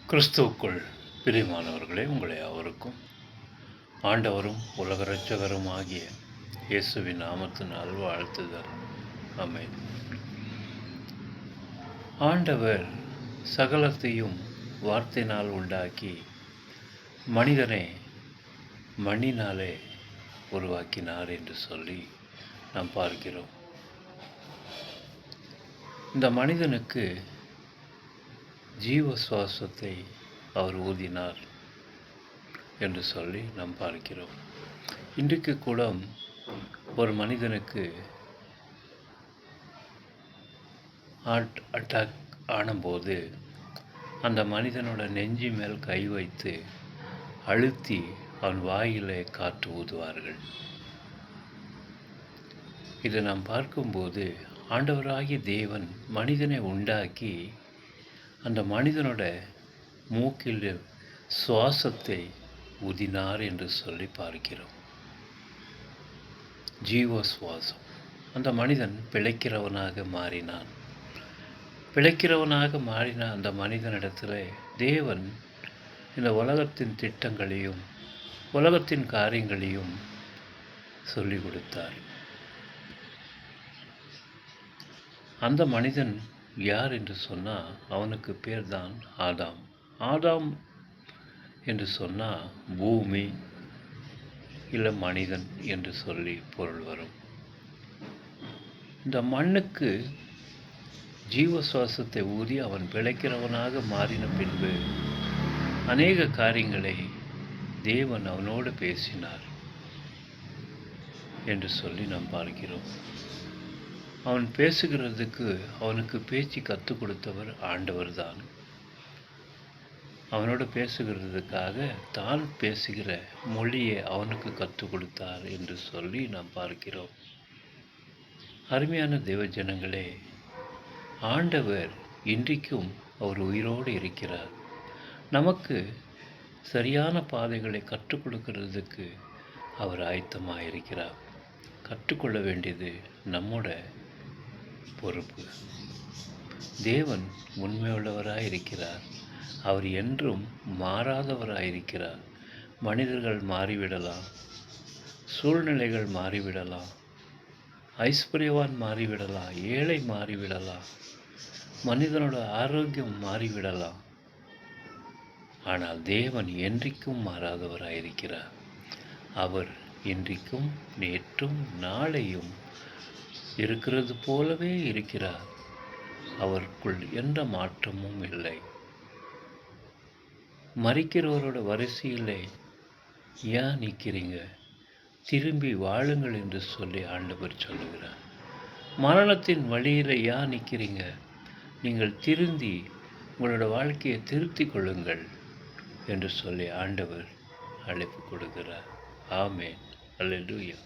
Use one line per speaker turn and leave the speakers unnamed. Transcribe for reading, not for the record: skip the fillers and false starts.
கிறிஸ்துவுக்குள் பிரியமானவர்களே, உங்களை அவருக்கும் ஆண்டவரும் உலக இரட்சகரும் ஆகிய இயேசுவின் நாமத்தினால் வாழ்த்துதல். ஆமென். ஆண்டவர் சகலத்தையும் வார்த்தையினால் உண்டாக்கி மனிதனை மண்ணினாலே உருவாக்கினார் என்று சொல்லி நாம் பார்க்கிறோம். இந்த மனிதனுக்கு ஜீவ சுவாசத்தை அவர் ஊதினார் என்று சொல்லி நாம் பார்க்கிறோம். இன்றைக்கு கூட ஒரு மனிதனுக்கு ஹார்ட் அட்டாக் ஆனபோது அந்த மனிதனோட நெஞ்சு மேல் கை வைத்து அழுத்தி அவன் வாயிலே காற்று ஊதுவார்கள். இதை நாம் பார்க்கும்போது ஆண்டவராகிய தேவன் மனிதனை உண்டாக்கி அந்த மனிதனோட மூக்கில் சுவாசத்தை ஊதினார் என்று சொல்லி பார்க்கிறோம். ஜீவ சுவாசம். அந்த மனிதன் பிழைக்கிறவனாக மாறினான். பிழைக்கிறவனாக மாறின அந்த மனிதனிடத்தில் தேவன் இந்த உலகத்தின் திட்டங்களையும் உலகத்தின் காரியங்களையும் சொல்லிக் கொடுத்தார். அந்த மனிதன் யார் என்று சொன்னால் அவனுக்கு பேர் தான் ஆதாம். ஆதாம் என்று சொன்னால் பூமி இல்லை மனிதன் என்று சொல்லி பொருள் வரும். இந்த மண்ணுக்கு ஜீவ சுவாசத்தை ஊதி அவன் பிழைக்கிறவனாக மாறின பின்பு அநேக காரியங்களை தேவன் அவனோடு பேசினார் என்று சொல்லி நாம் பார்க்கிறோம். அவன் பேசுகிறதுக்கு அவனுக்கு பேச்சு கற்றுக் கொடுத்தவர் ஆண்டவர் தான். அவனோடு பேசுகிறதுக்காக தான் பேசுகிற மொழியை அவனுக்கு கற்றுக் கொடுத்தார் என்று சொல்லி நாம் பார்க்கிறோம். அருமையான தேவஜனங்களே, ஆண்டவர் இன்றைக்கும் அவர் உயிரோடு இருக்கிறார். நமக்கு சரியான பாதைகளை கற்றுக் கொடுக்கிறதுக்கு அவர் ஆயத்தமாக இருக்கிறார். கற்றுக்கொள்ள வேண்டியது நம்மோட பொறுப்பு. தேவன் உண்மையுள்ளவராயிருக்கிறார். அவர் என்றும் மாறாதவராயிருக்கிறார். மனிதர்கள் மாறிவிடலாம், சூழ்நிலைகள் மாறிவிடலாம், ஐஸ்வர்யவான் மாறிவிடலாம், ஏழை மாறிவிடலாம், மனிதனோட ஆரோக்கியம் மாறிவிடலாம். ஆனால் தேவன் என்றைக்கும் மாறாதவராயிருக்கிறார். அவர் இன்றைக்கும் நேற்றும் நாளையும் இருக்கிறது போலவே இருக்கிறார். அவருக்குள் எந்த மாற்றமும் இல்லை. மரிக்கிறவரோட வரிசையிலே ஏன் நிற்கிறீங்க? திரும்பி வாழுங்கள் என்று சொல்லி ஆண்டவர் சொல்லுகிறார். மரணத்தின் வழியில் ஏன் நிற்கிறீங்க? நீங்கள் திருந்தி உங்களோட வாழ்க்கையை திருத்தி கொள்ளுங்கள் என்று சொல்லி ஆண்டவர் அழைப்பு கொடுக்கிறார். ஆமென். அல்லேலூயா.